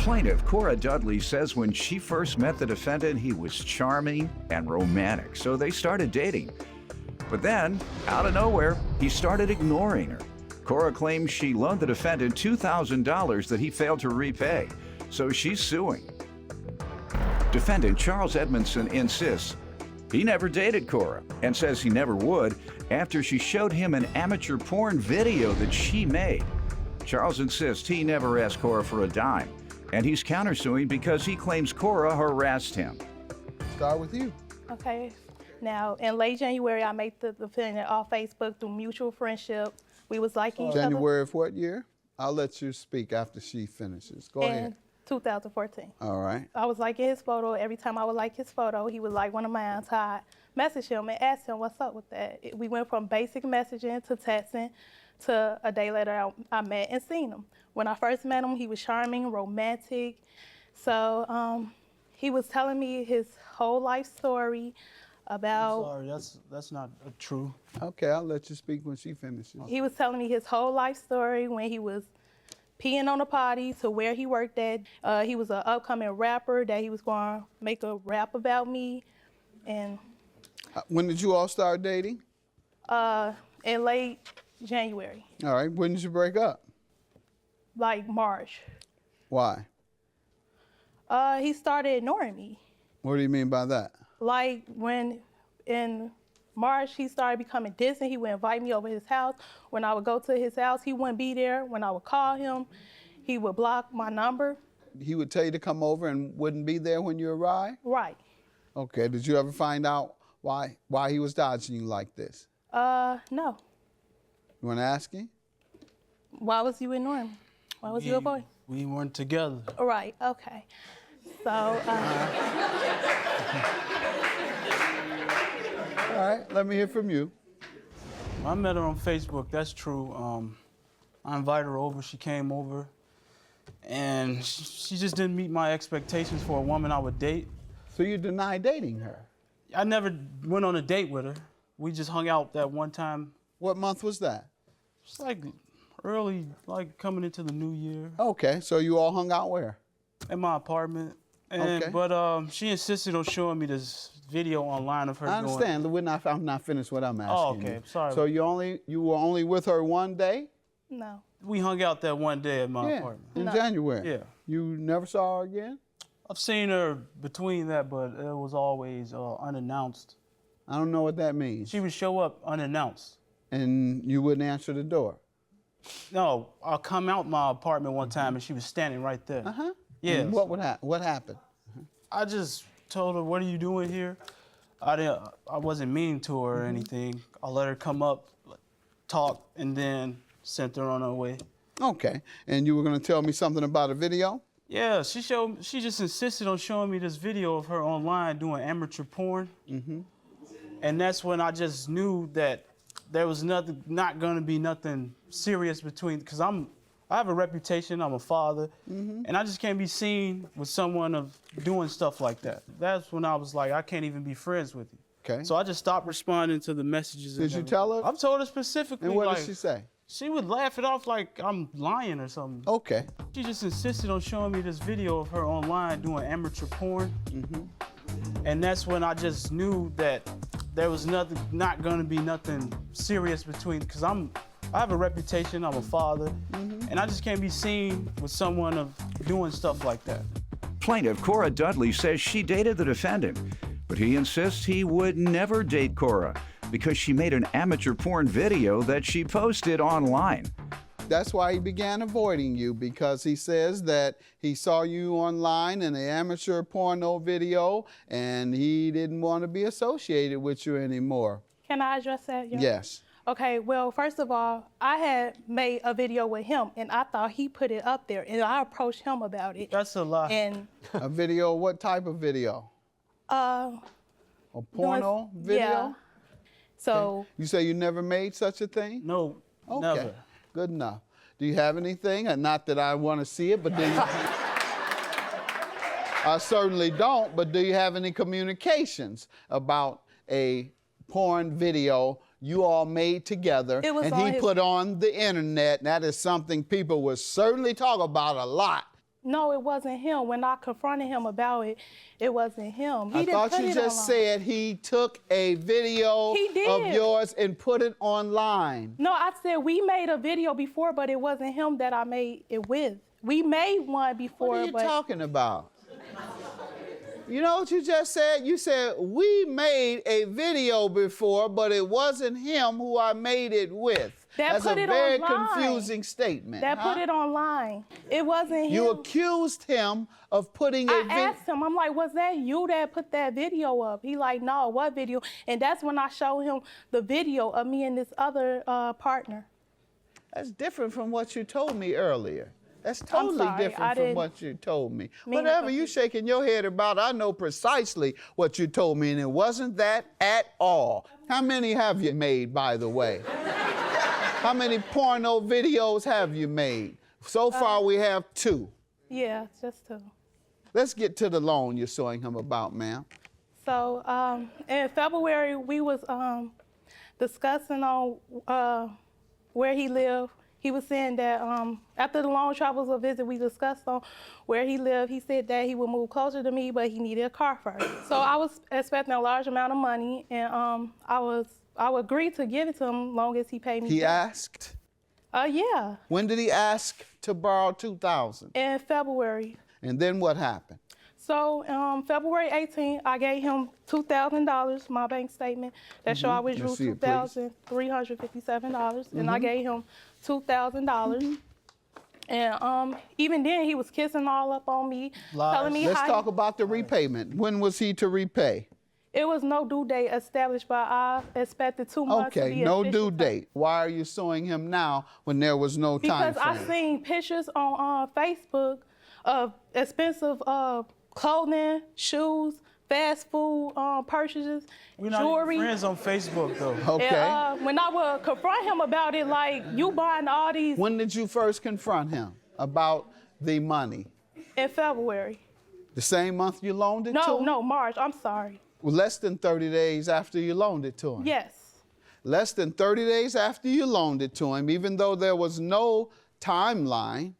Plaintiff Cora Dudley says when she first met the defendant, he was charming and romantic, so they started dating. But then, out of nowhere, he started ignoring her. Cora claims she loaned the defendant $2,000 that he failed to repay, so she's suing. Defendant Charles Edmondson insists he never dated Cora and says he never would after she showed him an amateur porn video that she made. Charles insists he never asked Cora for a dime, and he's countersuing because he claims Cora harassed him. Start with you. Okay. Now, in late January, I met the defendant off Facebook through mutual friendship. We was liking each other. January of what year? I'll let you speak after she finishes. Go ahead. 2014. All right. I was liking his photo. Every time I would like his photo, he would like one of mine. So I messaged him and asked him what's up with that. We went from basic messaging to texting to a day later I met and seen him. When I first met him, he was charming, romantic. So he was telling me his whole life story about... I'm sorry, that's not true. Okay, I'll let you speak when she finishes. He was telling me his whole life story when he was peeing on a potty to where he worked at. He was an upcoming rapper that he was going to make a rap about me. And when did you all start dating? in late January. All right, when did you break up? Like March. Why? He started ignoring me. What do you mean by that? Like when in March, he started becoming distant. He would invite me over his house. When I would go to his house, he wouldn't be there. When I would call him, he would block my number. He would tell you to come over and wouldn't be there when you arrived? Right. Okay, did you ever find out why he was dodging you like this? No. You want to ask him? Why was you ignoring me? Why was you avoiding? We weren't together. Right, okay. So, All right, let me hear from you. I met her on Facebook, that's true. I invited her over, she came over, and she just didn't meet my expectations for a woman I would date. So you denied dating her? I never went on a date with her. We just hung out that one time. What month was that? It's like early, like coming into the new year. Okay, so you all hung out where? In my apartment. And, okay. But she insisted on showing me this video online of her I understand. I'm not finished what I'm asking. Oh, okay. You. Sorry. So you were only with her one day? No. We hung out that one day at my apartment. In January? Yeah. You never saw her again? I've seen her between that, but it was always unannounced. I don't know what that means. She would show up unannounced. And you wouldn't answer the door? No, I'll come out my apartment one time and she was standing right there. Uh-huh. Yeah. And what happened? I just told her, what are you doing here? I wasn't mean to her or anything. I let her come up, talk, and then sent her on her way. Okay, and you were gonna tell me something about a video? Yeah, she just insisted on showing me this video of her online doing amateur porn. Mm-hmm. And that's when I just knew that there was not gonna be nothing serious between, because I have a reputation, I'm a father, and I just can't be seen with someone of doing stuff like that. That's when I was like, I can't even be friends with you. Okay. So I just stopped responding to the messages. Did you tell her? I've told her specifically. And what like, did she say? She would laugh it off like I'm lying or something. Okay. She just insisted on showing me this video of her online doing amateur porn. And that's when I just knew that there was not gonna be nothing serious between, because I have a reputation, I'm a father, and I just can't be seen with someone of doing stuff like that. Plaintiff Cora Dudley says she dated the defendant, but he insists he would never date Cora because she made an amateur porn video that she posted online. That's why he began avoiding you, because he says that he saw you online in an amateur porno video and he didn't want to be associated with you anymore. Can I address that? Yes. Okay, well, first of all, I had made a video with him, and I thought he put it up there, and I approached him about it. That's a lie. And a video, what type of video? A porno video? Yeah. So. Okay. You say you never made such a thing? No, okay. Never. Good enough. Do you have anything? Not that I want to see it, but do you? I certainly don't, but do you have any communications about a porn video you all made together and he put on the internet? And that is something people would certainly talk about a lot. No, it wasn't him. When I confronted him about it, it wasn't him. He I didn't thought put you it just online. said he took a video He did. of yours and put it online. No, I said we made a video before, but it wasn't him that I made it with. We made one before, What are you but talking about? You know what you just said? You said, we made a video before, but it wasn't him who I made it with. That That's put a it very online. confusing statement. that huh? put it online. It wasn't him. You accused him of putting a I video. asked him, I'm like, was that you that put that video up? He like, no, what video? And that's when I showed him the video of me and this other partner. That's different from what you told me earlier. That's totally sorry, I different from didn't what you told me. mean Whatever to you shaking your head about, I know precisely what you told me, and it wasn't that at all. How many have you made, by the way? How many porno videos have you made? So far, we have 2. Yeah, just two. Let's get to the loan you're suing him about, ma'am. So in February, we was discussing on where he lived. He was saying that after the long travels of visit, we discussed on where he lived. He said that he would move closer to me, but he needed a car first. So I was expecting a large amount of money, and I would agree to give it to him long as he paid me. He back. asked? Yeah, When did he ask to borrow $2,000? in February. And then what happened? So February 18th, I gave him $2,000, my bank statement that show I withdrew Let's see it, please. $2,357, and I gave him $2,000. And even then, he was kissing all up on me, Lies. telling me Let's how talk about the repayment. When was he to repay? it was no due date established, but I expected 2 months to Okay, be no official due time. date. Why are you suing him now when there was no time Because I frame? seen pictures on Facebook of expensive clothing, shoes, fast food purchases, We're not jewelry. even friends on Facebook, though. Okay. And, when I would confront him about it, like, you buying all these When did you first confront him about the money? in February. The same month you loaned it to him? No, March. I'm sorry. Well, less than 30 days after you loaned it to him. Yes. Less than 30 days after you loaned it to him, even though there was no timeline,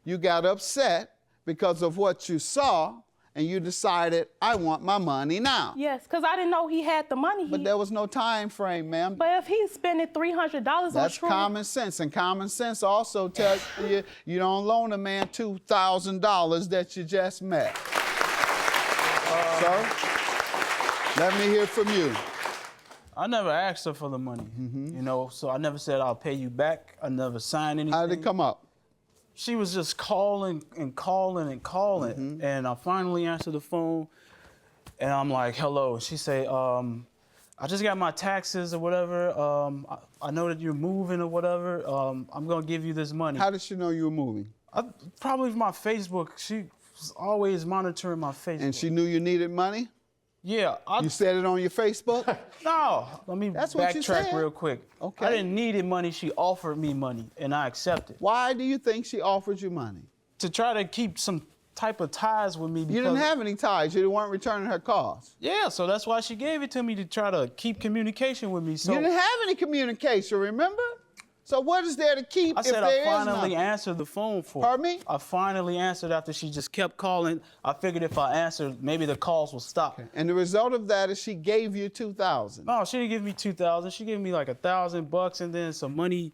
you got upset because of what you saw, and you decided, I want my money now. Yes, because I didn't know he had the money. But there was no time frame, ma'am. But if he's spending $300 on That's True, common sense, and common sense also tells you you don't loan a man $2,000 that you just met. Sir, let me hear from you. I never asked her for the money, you know, so I never said I'll pay you back. I never signed anything. How did it come up? She was just calling and calling and calling, and I finally answered the phone, and I'm like, hello. She say, I just got my taxes or whatever. I know that you're moving or whatever. I'm gonna give you this money. How did she know you were moving? Probably my Facebook. She was always monitoring my Facebook. And she knew you needed money? Yeah. You said it on your Facebook? No. Let me That's what you backtrack said. real quick. Okay. I didn't need money. She offered me money, and I accepted. Why do you think she offered you money? To try to keep some type of ties with me. You Because didn't have any ties. You weren't returning her calls. Yeah, so that's why she gave it to me, to try to keep communication with me. So You didn't have any communication, remember? So what is there to keep I if said there I is finally none? answered the phone for her. Pardon me? I finally answered after she just kept calling. I figured if I answered, maybe the calls will stop. And the result of that is she gave you $2,000. No, she didn't give me $2,000. She gave me like $1,000 and then some money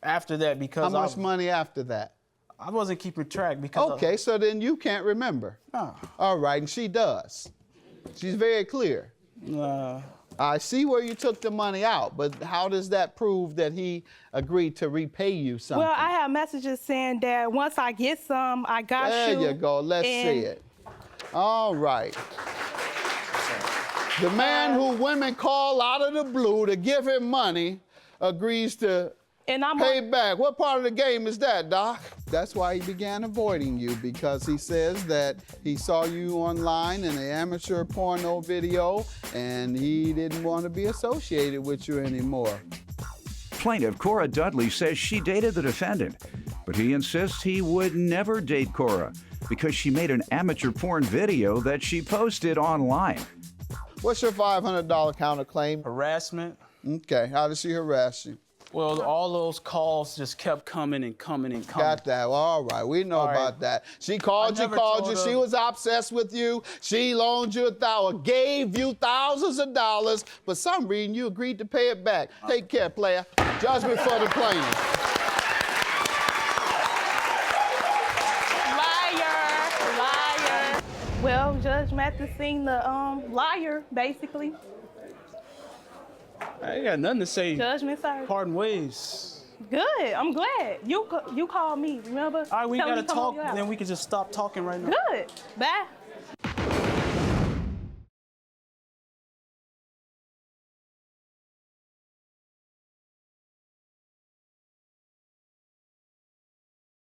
after that because How much money after that? I wasn't keeping track because Okay, so then you can't remember. No. All right, and she does. She's very clear. I see where you took the money out, but how does that prove that he agreed to repay you something? well, I have messages saying that once I get some, I got There you. you go. Let's see and- it. All right. The man who women call out of the blue to give him money agrees to And I'm pay back. What part of the game is that, Doc? That's why he began avoiding you, because he says that he saw you online in an amateur porno video and he didn't want to be associated with you anymore. Plaintiff Cora Dudley says she dated the defendant, but he insists he would never date Cora because she made an amateur porn video that she posted online. What's your $500 counterclaim? harassment. Okay, how did she harass you? Well, all those calls just kept coming and coming and coming. Got that. Well, all right, we know All right. about that. She called you, never told She her- was obsessed with you. She loaned you gave you thousands of dollars. For some reason, you agreed to pay it back. Take care, player. Judgment for the plaintiff. Liar. Well, Judge Mathis seen the liar, basically. I ain't got nothing to say. Judgment served. Parting ways. Good. I'm glad. You called me, remember? All right, we Telling gotta me come over talk, your house. then we can just stop talking right now. Good. Bye.